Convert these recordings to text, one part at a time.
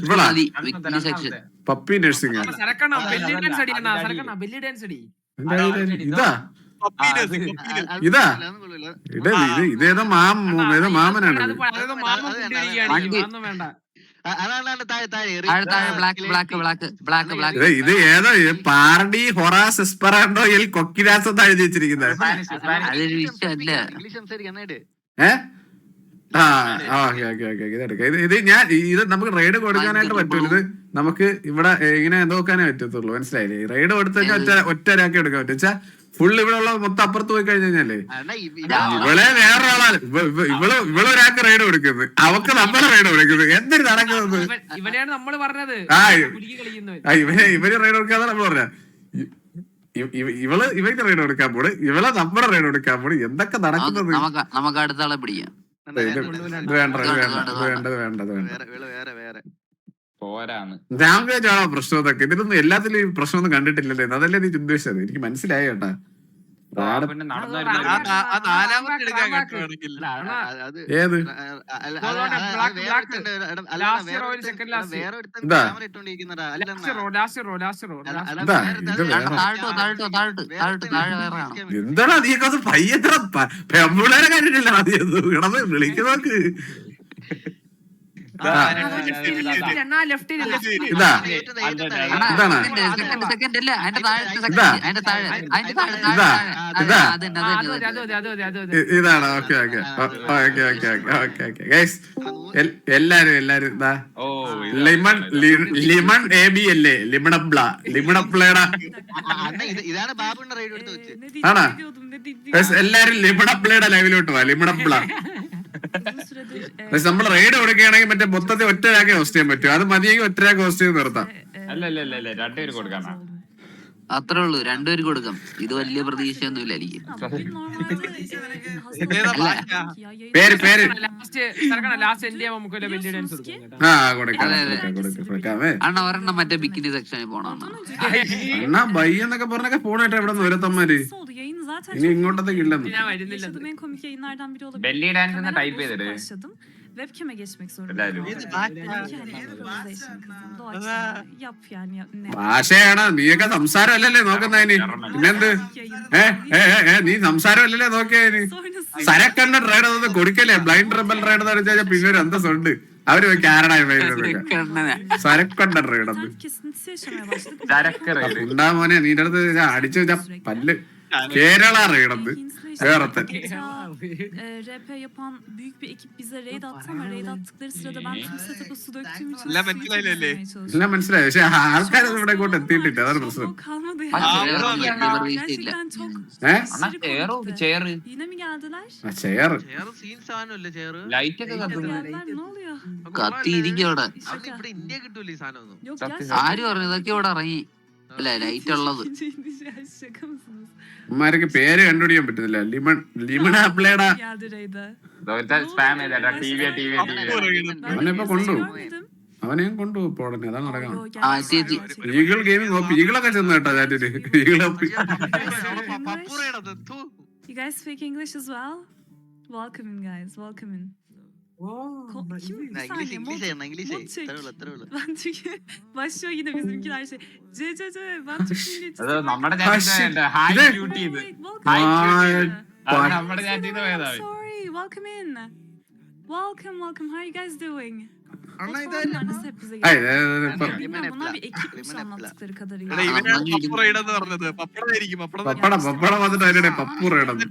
ഇവളാ ഇവളാ puppy nursing ഇതാ ഇതാ ഇതേതോ മാമനാണ്. ഇത് ഏതോ പാർഡി ഹൊറാസ് എസ്പെറാൻഡോ എൽ കൊക്കിരാസ് എന്ന് എഴുതി വെച്ചിരിക്കുന്നത്. ഇത് നമുക്ക് റൈഡ് കൊടുക്കാനായിട്ട് പറ്റൂല. ഇത് നമുക്ക് ഇവിടെ ഇങ്ങനെ നോക്കാനേ പറ്റത്തുള്ളൂ. മനസ്സിലായില്ലേ? റൈഡ് കൊടുത്തു കഴിഞ്ഞാൽ ഒറ്റ ഒരാക്കി എടുക്കാൻ പറ്റും. വെച്ചാ ഫുൾ ഇവിടെ ഉള്ള മൊത്തം അപ്പുറത്ത് പോയി കഴിഞ്ഞാലേ ഇവളെ വേറൊരാളാണ്. ഇവളൊരാൾക്ക് റൈഡ് കൊടുക്കുന്നത്, അവക്ക് നമ്മളെ റൈഡ് കൊടുക്കുന്നത്. എന്തൊരു നടക്കുന്നത്? ഇവര് റൈഡ് കൊടുക്കാതെ നമ്മൾ പറഞ്ഞ ഇവർക്ക് റൈഡ് കൊടുക്കാൻ പോണ്, ഇവളെ നമ്മുടെ റൈഡ് കൊടുക്കാൻ പോണ്. എന്തൊക്കെ നടക്കുന്നത്? നമുക്ക് അടുത്ത ആളെ പിടിക്കാം. ലാംഗ്വേജ് ആണോ പ്രശ്നം? ഇതൊക്കെ ഇതിലൊന്നും എല്ലാത്തിലും ഈ പ്രശ്നമൊന്നും കണ്ടിട്ടില്ലല്ലേ? അതല്ലേ നീ ഉദ്ദേശിച്ചത്? എനിക്ക് മനസ്സിലായി കേട്ടാ. ഏത് എന്താടാ നീയൊക്കെ അത് പയ്യത്ര പെമ്പിള്ളേരെ കണ്ടിട്ടില്ല. നീ കിടന്ന് വിളിക്കുന്നോക്ക്. ഇതാണ്. Okay okay okay okay okay okay guys, എല്ലാരും ഇതാ ലിമൺ ലിമൺ എ ബി അല്ലേ? ലിമണപ്ലയുടെ ആണോ? എല്ലാരും ലിമണപ്ലയുടെ ലൈവിലോട്ട് വാ. ലിമണപ്ല നമ്മൾ റൈഡ് കൊടുക്കുകയാണെങ്കിൽ മറ്റേ മൊത്തത്തിൽ ഒറ്റരാക്കെ ഹോസ്റ്റ് ചെയ്യാൻ പറ്റും. അത് മതിയെങ്കിൽ ഒറ്റരാക്കെ ഹോസ്റ്റ് ചെയ്ത് നിർത്താം. അത്രേ ഉള്ളൂ, രണ്ടുപേർക്ക് കൊടുക്കാം. ഇത് വലിയ പ്രതീക്ഷയൊന്നുമില്ല എനിക്ക്. പേര് അണ്ണ ഒരെണ്ണം മറ്റേ ബിക്കിനി സെക്ഷനിൽ പോണം. അണ്ണാ ബൈ എന്നൊക്കെ പറഞ്ഞൊക്കെ പോണേട്ടെ ഇവിടെ നിന്ന് ഓരോത്തന്മാര്. ഇനി ഇങ്ങോട്ടത്തേക്ക് ഇല്ലെന്ന്. ബെല്ലി ഡാൻസ് ടൈപ്പ് ചെയ്തിട്ട് webcam'e geçmek zorundayım. ഭാഷയാണ്. നീയൊക്കെ സംസാരമല്ലല്ലേ നോക്കുന്നതിന്? പിന്നെന്ത്? നീ സംസാരമല്ലല്ലേ നോക്കിയതിന്? സരക്കണ്ട റൈഡ് അതൊന്നും കൊടുക്കല്ലേ? ബ്ലൈൻഡ് റബൽ റൈഡ് എന്ന് വെച്ചാൽ പിന്നെ ഒരു അന്തസ്സുണ്ട്. അവര് കാരടായി സരക്കണ്ട റൈഡ് ഉണ്ടാ മോനെ. നീന്റെ അടുത്ത് അടിച്ചു വെച്ചാ പല്ല് Kerala റൈഡന്ന് വേറത്തെ. RP yapan büyük bir ekip bize raid attı ama raid attıkları sırada ben tüm setup'a su döktüğüm için എല്ലാം മനസ്സിലായി. പക്ഷെ ആൾക്കാരൊന്നും ഇവിടെ ഇങ്ങോട്ട് എത്തിയിട്ടില്ല. അതാണ് പ്രശ്നം. kalmadı ya. Gerçekten çok yine mi geldiler? Chair light ഒക്കെ Geldiler ne oluyor? കത്തിയിരിക്കും അവിടെ. Yok gerçekten. ആര് പറഞ്ഞു ഇതൊക്കെ ഇവിടെ ഇറങ്ങി? അല്ല ലൈറ്റ് ഉള്ളത്. Şaka mısınız? ഉമ്മാരൊക്കെ പേര് കണ്ടുപിടിക്കാൻ പറ്റുന്നില്ല. ലിമണാപ്ലേടാ Geldi raid'e. സ്പാം ചെയ്തേട്ടാ. ടിവി അവനെപ്പോ കൊണ്ടുപോകും. അവനെ കൊണ്ടുപോകും ഉടനെ. അതാണ് നടക്കണം. Yo, ആ gerçekten. ചേച്ചി ഈഗിൾ ഗെയിമിംഗ് ഓപ്പി. ഈഗിളൊക്കെ ചെന്ന് കേട്ടോ ചാറ്റില്. ഈഗിൾ ഓപ്പി. You guys speak English as well? Welcome in guys, welcome in. Ben çünkü başlıyor yine bizimkiler şey. Ben Türkçe നമ്മുടെ Sorry, welcome in. Welcome. How are you guys doing? Bunlar bir ekipmiş anlattıkları kadarıyla. പപ്പട വന്നിട്ട് അതിനിടെ Pappu റൈഡന്ന്.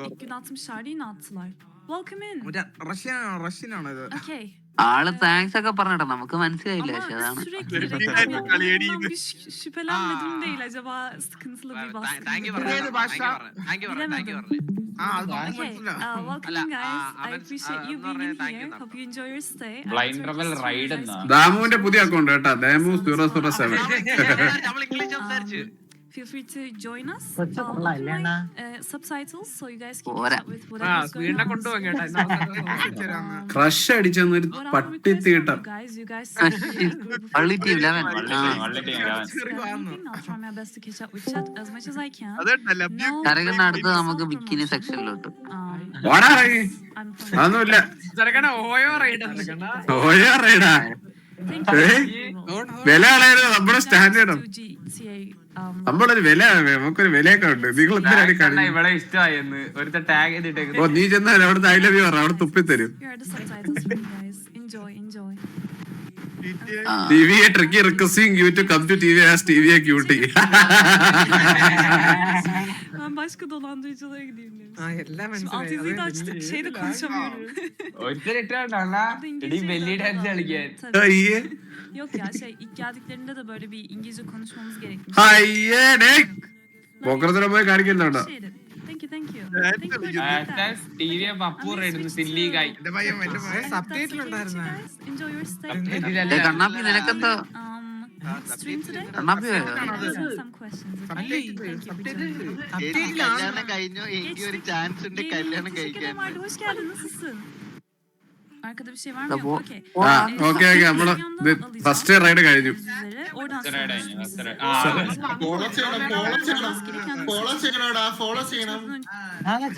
İlk gün atmışlardı yine attılar. Welcome in. റഷ്യനാണോ ഇത്? Okay. ആള് thanks ഒക്കെ പറഞ്ഞിട്ടാ നമുക്ക് മനസ്സിലായില്ല. പക്ഷെ Ama അതാണ് sürekli bir şüphelenmedim değil. Acaba sıkıntılı bir baskın. Bilemedim. Okay. Welcome in guys. I appreciate you being in here. Hope you enjoy your stay. Blind Rebel Ride എന്നാ. ദാമുവിന്റെ പുതിയ അക്കൗണ്ട് കേട്ടാ. Damu 007. feel free to join us. കൊച്ചു കൊള്ളാല്ലേ അണ്ണാ? Subtitles, so you guys can Ora. catch up with whatever's going വീടിനെ on. കൊണ്ടുപോകാം കേട്ടോ crush അടിച്ചെന്നൊരു What are our പട്ടി requests തീട്ടം. from you guys? You guys seem to be Only team 11. വള്ളി team I'll try my best to catch up with chat as much as I can. No, കരകണ്ണ അടുത്ത് നമുക്ക് bikini സെക്ഷനിലോട്ട്. ഓടാ ഇറങ്ങി. I'm from അതൊന്നുമില്ല. ചെറുക്കണ OYO ride ചെറുക്കണ ഓയാ റൈഡാ. Thank ഏയ്, you. വില കളയരുത് നമ്മുടെ സ്റ്റാൻഡേർഡ്. 2GTA, നമ്മളൊരു വില നമുക്കൊരു വിലയൊക്കെ ഉണ്ട്. നിങ്ങൾ എന്തിനാണ് കാണിക്കുന്നത്? ഇവിടെ ഇഷ്ടമായെന്ന് ഒരുത്ത ടാഗ് ചെയ്തിട്ടേക്ക് ഓ നീ ചെന്നാൽ അവിടുത്തെ ഐ ലവ് യു പറ, അവിടെ തുപ്പിത്തരും. here are the subtitles for you guys. Enjoy. TVA tricky requesting you to come to TVA as TVA cutie. Ben başka dolandırıcılara gideyim demiş. എല്ലാം Şimdi alt yazıyı da açtık. Şeyde konuşamıyorum. ഒരുത്തരിട്ടാണ് ഇടി വെല്ലി dance കളിക്കാൻ. Tabii. അയ്യേ Yok ya ilk geldiklerinde de böyle bir İngilizce konuşmamız gerekmiş. അയ്യേ ഡേ പോക്കറത്തിനെ പോയി കാണിക്കുന്നുണ്ടോ? Şeydi. Thank you. Thank you for T V പപ്പൂർ ഇടുന്നു സില്ലി കായ്. എന്റെ ഭയം സബ്ടൈറ്റിൽ ഉണ്ടായിരുന്ന Enjoy your stay. Kannappi നിനക്കെന്തോ Stream today? Kannappi I have some questions. Thank you. കല്യാണം കഴിഞ്ഞു എനിക്ക് ഒരു ചാൻസ് ഉണ്ട് കല്യാണം കഴിക്കാൻ. Hoş geldin. Nasılsın? Arkada bir şey var mı? Tabu. Yok. Okey. ആ ഓക്കെ ഓക്കെ നമ്മള് ഫസ്റ്റ് റൈഡ് കഴിഞ്ഞു. Oradan Third eye, third eye.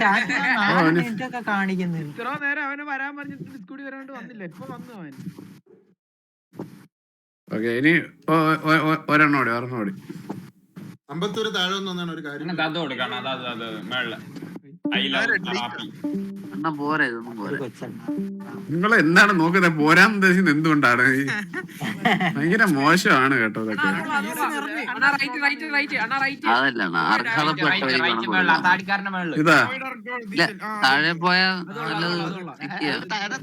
ചാറ്റൊക്കെ കാണിക്കുന്നില്ല. ഇത്ര നേരം അവന് വരാൻ പറഞ്ഞിട്ട് ഡിസ്കൂടി വരാണ്ട് വന്നില്ല. ഇപ്പൊ വന്നു അവൻ. ഓക്കെ ഇനി ഒരെണ്ണോടി അമ്പത്തൂര് താഴെ വന്നാണ് ഒരു കാര്യം. അത് കൊടുക്കണം അത് മേളില് ഐ ലവ് റാപ്പി. അണ്ണ പോരാ ഇതൊന്നും ഒരു പോരാ. കൊച്ചണ്ണ. നിങ്ങൾ എന്താണ് നോക്കുന്നത്? പോരാൻ ഉദ്ദേശിക്കുന്നത് എന്തുകൊണ്ടാണ്? ഈ ഭയങ്കര മോശമാണ് കേട്ടോ ഇതൊക്കെ. അതല്ല അർഹതപ്പെട്ട താടിക്കാരന്റെ മേളില് ഇതാ ഇല്ല താഴെ പോയാ നല്ലത് നിക്കുക.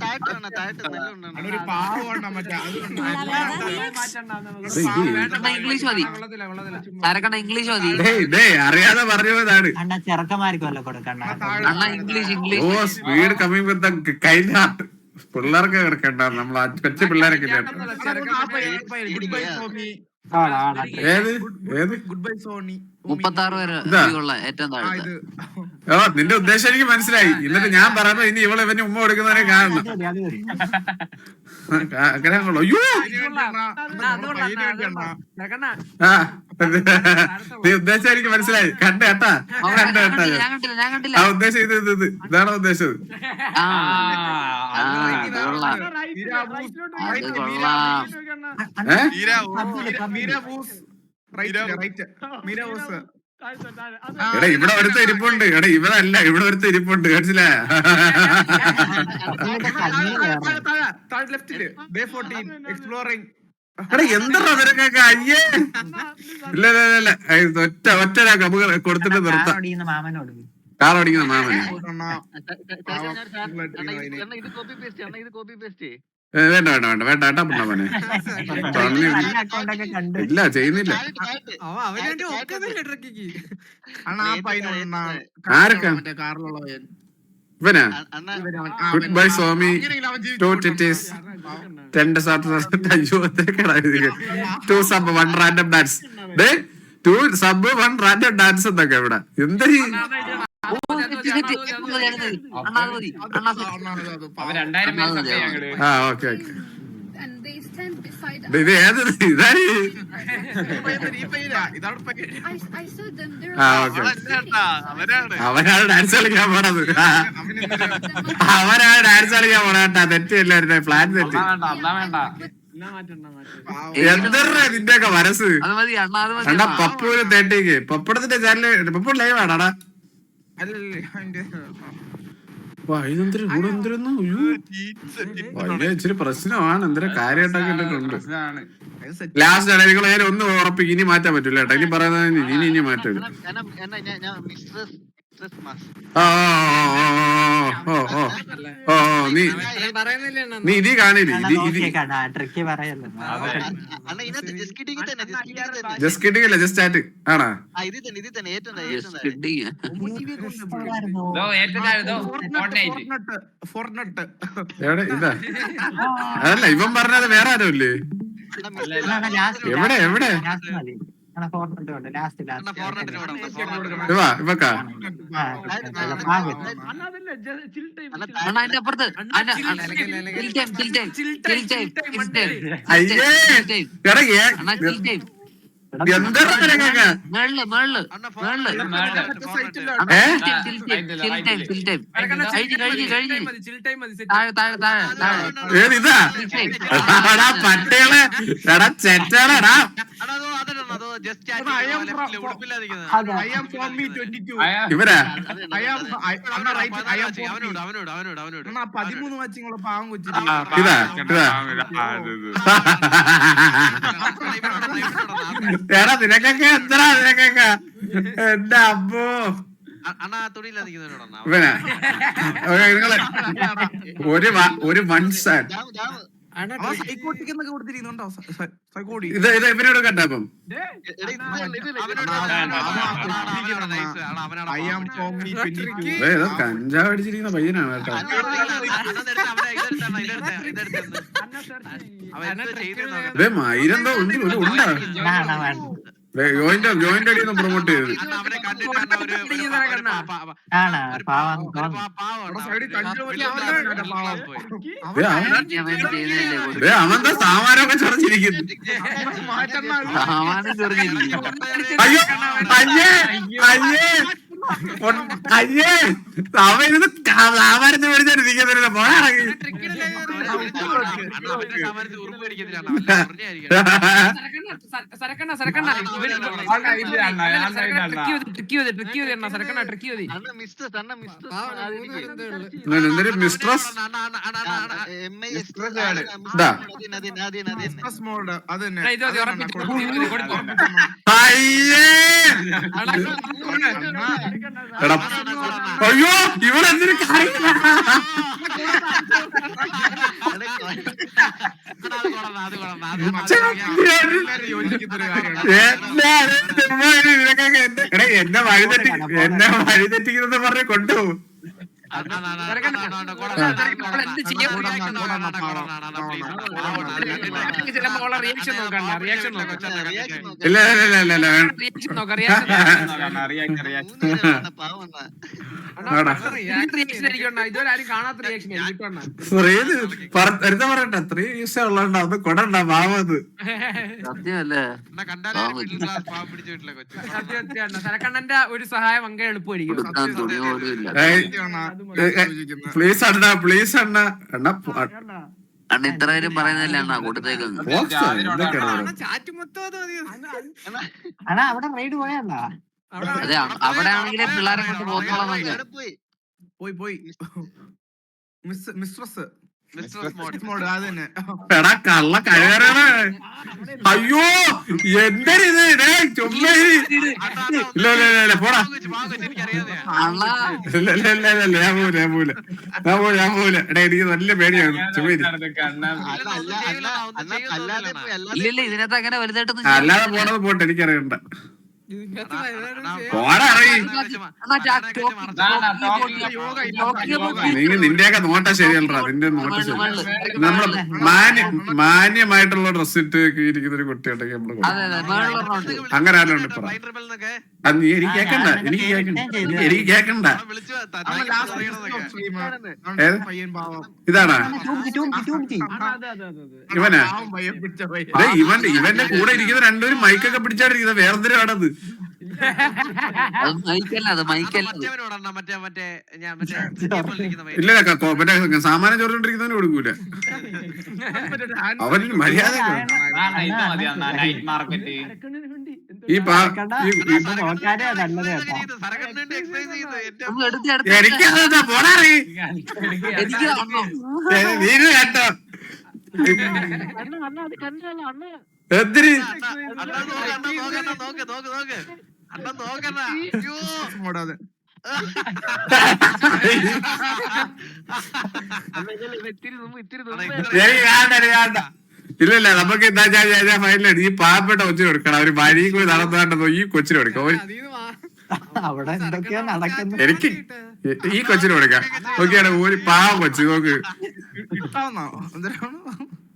താഴത്ത് നല്ല ഉണ്ടാണ്. ഒരു പാവം മറ്റേ ഇംഗ്ലീഷ് മതി ചരക്കണ്ണ ഇംഗ്ലീഷ് മതി. അറിയാതെ പറഞ്ഞു പോയതാണ്. അണ്ണാ ചെറുക്കന്മാർക്കല്ലോ കൊടുക്കണ്ട. അണ്ണ ഇംഗ്ലീഷ് ഓ speed coming with kind heart. പിള്ളേർക്ക് കിടക്കണ്ട നമ്മൾ കൊച്ചു പിള്ളേരൊക്കെ ഇല്ലേ? ഏത് ഏത് ഗുഡ് ബൈ സോണി 36 വരെ ഇതാ. ഉള്ള ഏറ്റവും താഴത്തെ. ഓ നിന്റെ ഉദ്ദേശം എനിക്ക് മനസ്സിലായി. എന്നിട്ട് ഞാൻ പറയുമ്പോ ഇനി ഇവളെ ഇവന് ഉമ്മ കൊടുക്കുന്നവരെ കാണണം. ആഗ്രഹങ്ങളോ? അയ്യോ ആ നീ ഉദ്ദേശം എനിക്ക് മനസ്സിലായി. കണ്ടേട്ടാ കണ്ടേട്ടാ ഞാൻ കണ്ടില്ല ആ ഉദ്ദേശം ഇത് ഇതാണോ ഉദ്ദേശം? ആ അത് കൊള്ളാം. അത് കൊള്ളാം. എടാ ഇവിടെ ഒരുത്ത ഇരിപ്പുണ്ട്. എടാ ഇവരല്ല ഇവിടെ ഒരുത്ത ഇരിപ്പുണ്ട്. മനസ്സിലായ? എടാ എന്താ അവരൊക്കെ? അയ്യേ ഇല്ല ഇല്ല ഒറ്റ നമുക്ക് കൊടുത്തിട്ട് നിർത്താം. മാമനോട് കാർ ഓടിക്കുന്ന മാമന് ഇത് കോപ്പി പേസ്റ്റ് വേണ്ട ഏട്ടാ പിള്ളമനെ അക്കൗണ്ടൊക്കെ കണ്ട് ഇല്ല ചെയ്യുന്നില്ല. ആരൊക്കെ ഇവനാ? ഗുഡ് ബൈ സ്വാമി 2 ടിറ്റീസ് 10 അയ്യോ 2 sub 1 random dance 2 sub 1 random dance എന്നൊക്കെ ഇവിടെ എന്താ? അവ 2000 പേര് സബ്ബ് ഞങ്ങള് ആ ഓക്കെ ഇത് ഏത് ഇതായി? ആ ഓക്കെ അവനാണ് ഡാൻസ് കളിക്കാൻ പോണത്. അവനാണ് ഡാൻസ് കളിക്കാൻ പോണേട്ടാ. തെറ്റില്ലായിരുന്നു പ്ലാൻ തെറ്റി. അതാ വേണ്ട എന്താ നിന്റെയൊക്കെ മനസ്സ്? അത് മതി അണ്ണ അത് മതി. അണ്ണാ പപ്പൂര് തേട്ടിക്ക് പപ്പടത്തിന്റെ ചാനല് പപ്പു ലൈവ് ആണാടാ. ഇച്ചിരി പ്രശ്നമാണ്. എന്തിനാ കാര്യമായിട്ടൊക്കെ ഇട്ടിട്ടുണ്ട്. ലാസ്റ്റ് ആണ് നിങ്ങൾ നേരെ ഒന്ന് ഉറപ്പിക്കും. ഇനി മാറ്റാൻ പറ്റൂല കേട്ടോ. ഇനി പറയുന്നത് ഇനി മാറ്റരുത്. നീ ഇതി കാണില്ല. ട്രിക്കി പറയല്ലോ. ജസ്റ്റ് കിട്ടിങ് അല്ല ജസ്റ്റ് ചാറ്റ് ആണാ? എവിടെ ഇതാ? അതല്ല ഇവൻ പറഞ്ഞത് വേറെ ആരും ഇല്ലേ? എവിടെ ലാസ്റ്റ് അണ്ണാ ഫോർനെറ്റിന് വിടണം ഇവക്കാ അണ്ണാ അതല്ല ചിൽ ടൈം അണ്ണാ അതിന്റെ അപ്പുറത്ത് അയ്യേ എടാ അണ്ണാ chill time. എന്താ നിനക്കൊക്കെ മേളില് ഏതിതാ എടാ പട്ടേള് എടാ ചെറ്റാടാ ഇവരാ 13 വാച്ചിങ്ങളെ പാവം കൊച്ചു ഇതാ എടാ നിനക്കൊക്കെ എന്തടാ നിനക്കൊക്കെ എന്റെ അമ്മോ അണ്ണാ തുണിയില്ലാതിരിക്കുന്നവരോടാ ഇവനാ നിങ്ങള് ഒരു വൺ സൈഡ് സൈക്കോട്ടിക് എന്നൊക്കെ കൊടുത്തിരിക്കുന്നുണ്ടോ സൈക്കോട്ടി ഇത് ഇവനോട് കണ്ടപ്പം ഏതോ കഞ്ചാവ് അടിച്ചിരിക്കുന്ന പയ്യനാണ് കേട്ടോ മയിലെന്തോ ഉണ്ടാ ജോയിന്റ് അടിയൊന്നും പ്രൊമോട്ട് ചെയ്തത് അവന്റെ സാമാനമൊക്കെ ചൊറച്ചിരിക്കുന്നു അയ്യോ അയ്യേ അയ്യേ അയ്യേ അവരുന്ന് സാമാനത്ത് മേടിച്ചിരിക്കുന്നില്ല പോയാണെങ്കിൽ എന്തൊരു മിസ്ട്രസ് അയ്യേ എടാ അയ്യോ ഇവളെന്തൊരു കാര്യമില്ല എന്നെ വഴിതെറ്റിക്കുന്നത് പറഞ്ഞ് കൊണ്ടുപോകും ഇല്ല പറയട്ടെ 3 വീസേ ഉള്ളണ്ട അത് കൊടണ്ട പാവത് സത്യമല്ലേ സരക്കണ്ണന്റെ ഒരു സഹായം അങ്ങ് എളുപ്പമായിരിക്കും പ്ലീസ് അണ്ണ അണ്ണ ഇത്ര പേരും പറയുന്നതല്ല അണ്ണ കൊടുത്തേക്കങ്ങ് അവിടെ റൈഡ് പോയല്ല അതെ അവിടെ ആണെങ്കിലേ പിള്ളേരെ കൊണ്ട് പോത്തോളാം നമുക്ക് പോയി മിസ്ട്രസ് എടാ കള്ള കഴിവറാണ് അയ്യോ എന്താ ഇത് ചുമ്മാ ഇല്ല പോടാ ഞാൻ പോവില്ല എടാ എനിക്ക് നല്ല പേടിയാണ് ചുമ്മാ ഇല്ല ഇതിനകത്ത് അങ്ങനെ വലുതായിട്ടൊന്നും അല്ലാതെ പോണത് പോട്ടെ എനിക്കറിയണ്ട നിന്റെയൊക്കെ നോട്ട ശരിയല്ലടാ നിന്റെ നോട്ട ശരി നമ്മള് മാന്യമായിട്ടുള്ള ഡ്രസ് ഇട്ട് ഇരിക്കുന്ന ഒരു കുട്ടിയുണ്ടെങ്കിൽ നമ്മള് അങ്ങനെ ആരും ഉണ്ട് ഇപ്പൊ അത് നീ എനിക്ക് കേക്കണ്ട ഇതാണാ ഇവനാ ഇവന്റെ കൂടെ ഇരിക്കുന്ന രണ്ടുപേരും മൈക്കൊക്കെ പിടിച്ചാടിരിക്കുന്നത് വേറെന്തിനാണത് ഇല്ല മറ്റേ സാമാനം ചോറിണ്ടിരിക്കുന്നവന് കൊടുക്കൂല അവന് മര്യാദ ഈ എനിക്കതാ പോടാറി നീര് കേട്ടോ എന്തിന് ഇല്ലല്ല നമുക്ക് എന്താ ഫൈനലാണ് ഈ പാവപ്പെട്ട കൊച്ചിന് കൊടുക്കണം അവര് വഴി കൂടി നടന്നു ഈ കൊച്ചിന് കൊടുക്കാം അവിടെ എന്തൊക്കെയാ നടക്കുന്നത് എനിക്ക് ഈ കൊച്ചിന് കൊടുക്കാം നോക്കിയാണ് ഒരു പാവം കൊച്ചു നോക്ക്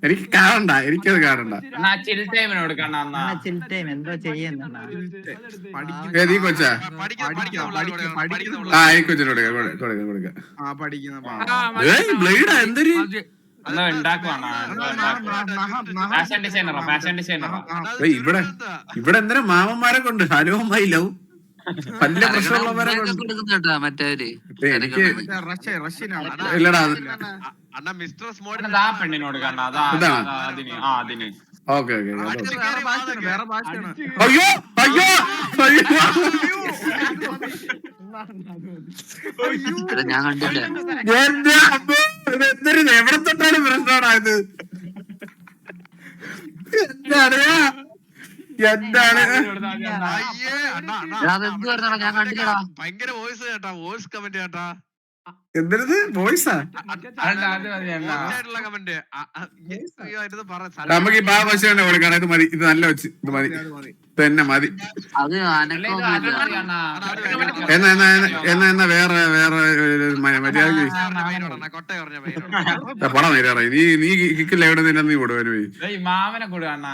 എനിക്ക് കാണണ്ട, എനിക്കത് കാണണ്ട. അണ്ണാ ചിൽ ടൈമിന് കൊടുക്കണ അണ്ണാ. ചിൽ ടൈം എന്തോ ചെയ്യുന്ന ഏത് ഈ കൊച്ചാ? ആ ഈ കൊച്ചിനോട് കൊടുക്കാം. ബ്ലേഡാ എന്തൊരു അന്ന് ഉണ്ടാക്കുവാണ് ഫാഷൻ ഡിസൈനറാ. ഇവിടെ എന്തിനാ മാമന്മാരെ കൊണ്ട് ഹനുവമ്മായി ലവ് പല പ്രശ്നമുള്ളവരെ കൊണ്ട് കൊടുക്കുന്നുണ്ടാ മറ്റവര്. എനിക്ക് റഷ്യനാണ്. ഇല്ലടാ. അണ്ണാ മിസ്റ്റർ സ്മോർട്ട് ആ പെണ്ണിനോട് കണ്ട അതാ അതിന് അതിന്. Okay okay. വേറെ ഭാഷയാണ്. അയ്യോ അയ്യോ ഞാൻ കണ്ടില്ല. എന്റെ അമ്മോ, ഇതെന്തൊരു എവിടെ തൊട്ടാലും പ്രശ്നമാണോ ഇത്? എന്താണ് അതെന്ത് പറഞ്ഞാ ഞാൻ കണ്ടില്ലടാ. ഭയങ്കര വോയിസ് കേട്ടാ, വോയിസ് കമന്റ് കേട്ടാ, എന്തരുത് വോയിസാ? കമന്റ്. നമുക്ക് ഈ ഭാഷ തന്നെ കൊടുക്കണം. ഇത് മതി, ഇത് നല്ല വെച്ച്, ഇത് മതി, തന്നെ മതി. അത് അനക്കൊന്നുമില്ല. എന്നാ വേറെ വേറെ മര്യാദ കൊട്ട പറഞ്ഞ പേര് പടം നേരാ. നീ കിക്കില്ല എവിടെ നിന്നെ നീ കൊടുവാൻ പോയി. മാമനെ കൊടുക്കണ്ണ.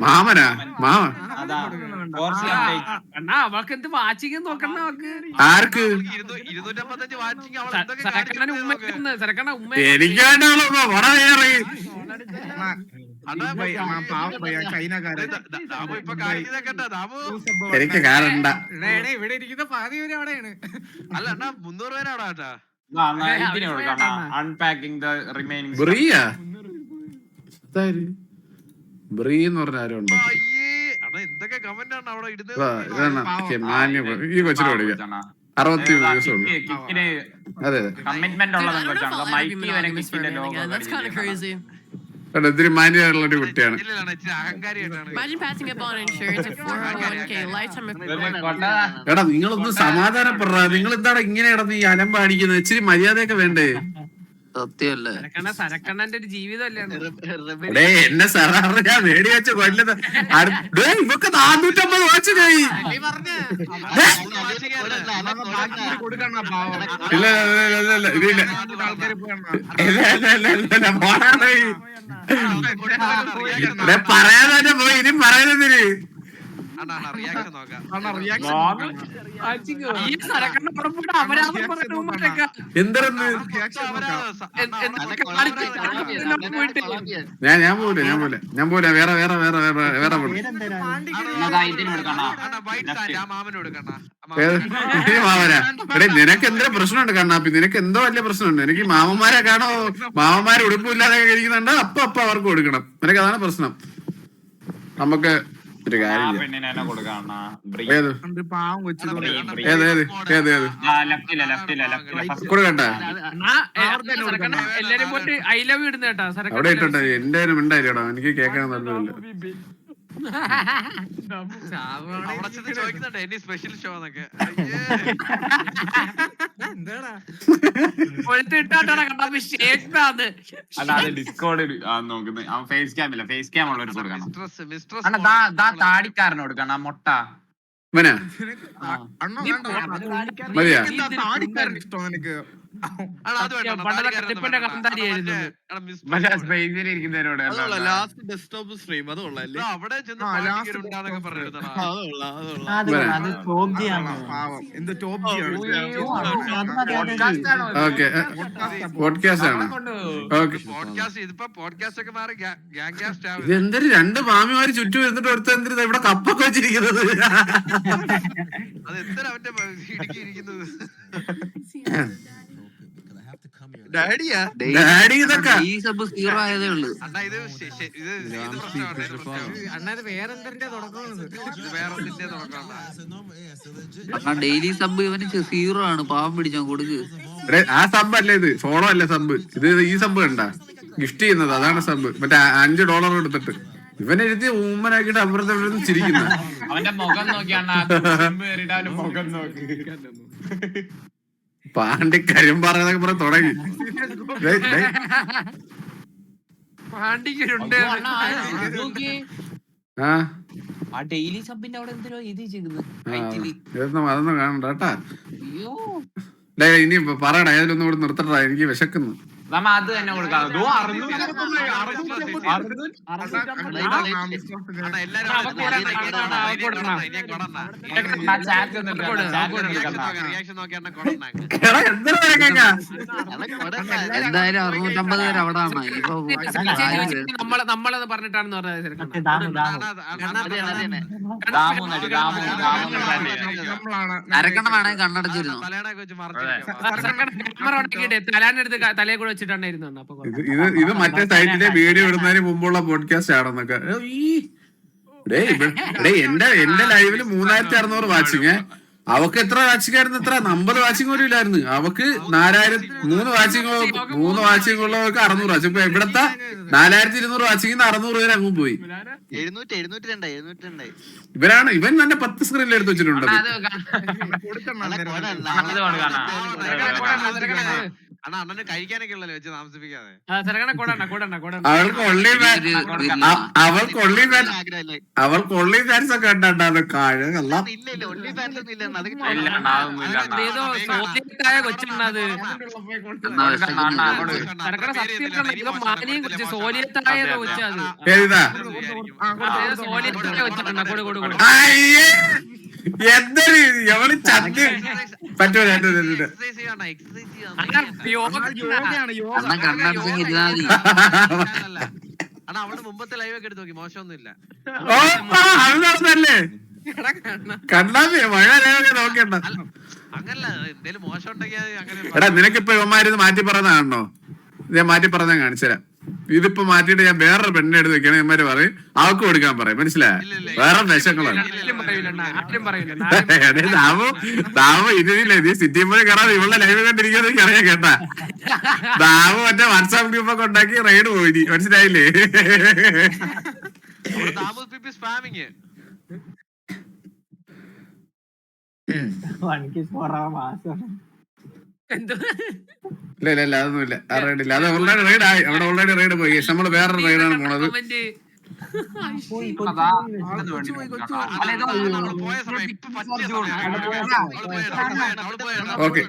മാമനാ? മാമ അണ്ണാ അവൾക്ക് എന്ത് വാച്ചിങ് നോക്കണ്ട അവക്ക്. ആർക്ക്? 255 വാച്ചിങ് അവൾ എന്തൊക്കെ സരക്കണ്ണന് ഉമ്മ ഇരുന്ന്, സരക്കണ്ണ ഉമ്മ എനിക്ക് വേണ്ടോ പടം നേറി. ഇപ്പൊ കാണിക്കുന്ന കേട്ടാ ദാമു. എനിക്ക് കാണണ്ട. ഇവിടെ ഇരിക്കുന്ന പാതി പേര് അവിടെയാണ്. അല്ല അണ്ണാ 300 പേര് അവിടെ കേട്ടാ. ഇതിന് കൊടുക്കണ്ണ. Unpacking the remaining. ബ്രിയാ? ബ്രീ എന്ന് പറഞ്ഞ ആരും ഉണ്ടോ? അയ്യേ അണ്ണാ എന്തൊക്കെ കമന്റ് ആണ് അവിടെ ഇടുന്നത്. ഈ കൊച്ചിന് കൊടുക്കാം. 60 ദിവസം ഉണ്ട്. അതെ അതെ. കമ്മിറ്റ്മെന്റ് ഉള്ളതും കൊച്ചാണ്. മൈക്കി വരെ കിക്കിന്റെ ലോഗോ. ഒത്തിരി മാന്യമായിട്ടുള്ള ഒരു കുട്ടിയാണ്. ഇല്ലല്ല ഇച്ചിരി അഹങ്കാരിയായിട്ടാണ്. Imagine passing up on insurance at 401k lifetime. എടാ നിങ്ങളൊന്നും സമാധാനപ്പെടാ. നിങ്ങൾ എന്താണ് ഇങ്ങനെ കിടന്ന് ഈ അലമ്പ കാണിക്കുന്നത്? ഇച്ചിരി മര്യാദയൊക്കെ വേണ്ടേ? സത്യമല്ലേ? സരക്കണ്ണന്റെ ഒരു ജീവിതമല്ലേ. എടേ എന്നെ സാറാറ് ഞാൻ മേടി വെച്ച കൊല്ലത് ഇവക്ക് 450 വാച്ച് പോയി. ഇല്ല ഇതില്ല പോണാണ് പറയാൻ തന്നെ പോയി. ഇനി പറയുന്നതിന് റിയാക്ഷൻ നോക്കാം. എന്തെന്ന് ഞാൻ പോലെ വേറെ വേറെ വേറെ വേറെ വേറെ മാമനാ. എടേ നിനക്ക് എന്തോ പ്രശ്നമുണ്ട് കണ്ണാപ്പി. നിനക്ക് എന്തോ വലിയ പ്രശ്നമുണ്ട്. എനിക്ക് മാമന്മാരെ കാണോ, മാമന്മാര് ഉടുപ്പില്ലാതെ കഴിക്കുന്നുണ്ട്. അപ്പൊ അവർക്ക് കൊടുക്കണം. നിനക്ക് അതാണ് പ്രശ്നം. നമുക്ക് ഒരു കാര്യം കൊടുക്കട്ടെ. എല്ലാരും പോയിട്ട് ഐ ലവ് യു ഇടുന്ന കേട്ടാ. അവിടെ ഇട്ടോട്ടെ. എന്റെ ഉണ്ടായില്ലേടാ, എനിക്ക് കേൾക്കാൻ നല്ലതല്ല. ചോദിക്കുന്നുണ്ട് എനി സ്പെഷ്യൽ ഷോ എന്നൊക്കെ. താടിക്കാരന് കൊടുക്കണം മുട്ട. മതിയാ? ഓക്കെ പോഡ്കാസ്റ്റ് ആണ്. ഇതെന്തൊരു 2 മാമിമാര് ചുറ്റും ഇരുന്നിട്ട് ഒരുത്ത എന്തിനാ ഇവിടെ കപ്പൊക്കെ വെച്ചിരിക്കുന്നത്? ഡാഡി ഇതൊക്കെ ഈ സബ് 0 ആയതേ ഉള്ളു. അണ്ണാ ഡെയിലി സബ് ഇവന് 0 ആണ്. പാവം പിടിച്ചോ കൊടുക്ക്. ആ സബ് അല്ലേ ഇത്? ഫോളോ അല്ലേ സബ് ഇത്? ഈ സബ് കണ്ട ഗിഫ്റ്റ് ചെയ്യുന്നത് അതാണ് സബ്. മറ്റേ $5 കൊടുത്തിട്ട് ഇവനെഴുതി ഉമ്മനാക്കിട്ട് അപ്പുറത്തെ ചിരിക്കുന്ന അവന്റെ മുഖം നോക്കിയാണ് മുഖം നോക്കി പാണ്ടിക്കാര്യം പറയുന്നതൊക്കെ പറഞ്ഞ് തുടങ്ങി. ഡെയിലി സബിന്റെ അവിടെ എന്തിനോ ഇത് അതൊന്നും കാണണ്ട കേട്ടാ. ഇനി പറയടാ, ഏതിലൊന്നും ഇവിടെ നിർത്തട്ടാ. എനിക്ക് വിശക്കുന്നു. നമ്മ അത് തന്നെ കൊടുക്കാം റിയാക്ഷൻ നോക്കിയാണ് കൊടന്നാ എടാ എന്താ കേക്കാ എന്തായാലും 650 പേര് അവിടെ ആണ് ഇപ്പൊ നമ്മളത് പറഞ്ഞിട്ടാണെന്ന് പറഞ്ഞത് അരക്കണ്ണം വേണമെങ്കിൽ കണ്ണടച്ചിരുന്നു. തലയണൊക്കെ വെച്ച് മറച്ചു തലാനെടുത്ത് തലയെ കൂടെ വെച്ചിട്ടാണ് ഇരുന്നത്. അപ്പൊ ഇത് മറ്റേ സൈറ്റിലെ വീഡിയോ ഇടുന്നതിന് മുമ്പുള്ള പോഡ്കാസ്റ്റ് ആണെന്നൊക്കെ. എന്റെ ലൈവില് 3600 വാച്ചിങ്. അവക്ക് എത്ര വാച്ചിങ് ആയിരുന്നു? എത്ര 50 വാച്ചിങ് പോലും ഇല്ലായിരുന്നു. അവക്ക് 3 വാച്ചിങ് ഉള്ളവർക്ക് 600 വാച്ചിങ്. ഇപ്പൊ ഇവിടത്തെ 4200 വാച്ചിങ് 600 പേര് അങ്ങും പോയി. 702 ഇവൻ തന്നെ 10 സ്ക്രീനിൽ എടുത്ത് വെച്ചിട്ടുണ്ട്. അണ്ണന് കഴിക്കാനൊക്കെ ഉള്ളല്ലോ വെച്ച് താമസിപ്പിക്കാതെ. അവൾക്ക് ഒള്ളി ഫാൻസ് ഒക്കെ ഉണ്ടാണ്ടാണ് കാഴല്ല. കൊച്ചുണ്ടത് ഏതാ എന്തൊരു എവള് ചന്ത പറ്റൂല. കണ്ണടച്ചെങ്കിൽ ഇരുന്നാ മതി. അണ്ണാ അവള് മുമ്പത്തെ ലൈവ് ഒക്കെ എടുത്ത് നോക്കി, മോശമൊന്നുമില്ല. അത് നടന്നല്ലേ കണ്ണാമി മഴ ലൈവൊക്കെ നോക്കണ്ട. അങ്ങനല്ല, എന്തേലും മോശം ഉണ്ടെങ്കിൽ അങ്ങനെ. എടാ നിനക്കിപ്പോ ഇവന്മാരിത് മാറ്റി പറഞ്ഞാണോ? ഞാൻ മാറ്റി പറഞ്ഞാൽ കാണിച്ചുതരാം. ഇതിപ്പോ മാറ്റിയിട്ട് ഞാൻ വേറൊരു പെണ്ണിനെ എടുത്ത് വെക്കണേ ഇവന്മാര് പറയും അവക്ക് കൊടുക്കാൻ പറയും. മനസ്സിലായ? വേറെ വിഷങ്ങളാണ്. ദാവു ഇതില്ലേ നീ സിറ്റി പോയി കയറാതെ ഇവളുടെ ലൈവ് കണ്ടിരിക്കുന്നത് അറിയാൻ കേട്ടാ. ദാവു മറ്റേ വാട്സാപ്പ് ഗ്രൂപ്പൊക്കെ ഉണ്ടാക്കി റൈഡ് പോയി. മനസ്സിലായില്ലേ? സ്പാമിങ് ഇല്ല അതൊന്നുമില്ല. ആ റൈഡില്ല. അത് ഓൾറെഡി റൈഡ് ആയി. അവിടെ ഓൾറെഡി റൈഡ് പോയി. നമ്മള് വേറൊരു റൈഡാണ് പോണത്. ഓക്കെ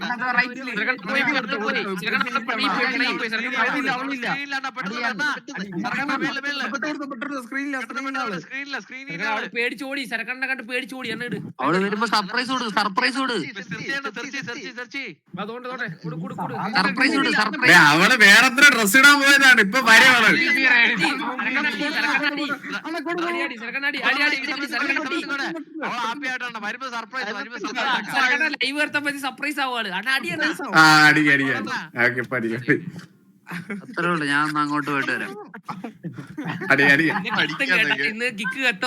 പേടിച്ചോടി സരക്കണ്ണ കണ്ട് പേടിച്ചോടി എന്നെ ഇട്. അവള് വരുമ്പോ സർപ്രൈസ് കൊടു. സർപ്രൈസ് കൊടു. അവള് വേറെത്ര ഡ്രസ് ഇടാൻ പോയതാണ്. ഇപ്പൊ വരെയാണ്. ലൈവ് എടുത്തപ്പോ സർപ്രൈസ് ആവുകയാണ്. അത്രേ ഉള്ളു. ഞാൻ അങ്ങോട്ട് പോയിട്ട് വരാം. ഇന്ന് കിക്ക് കെട്ടോ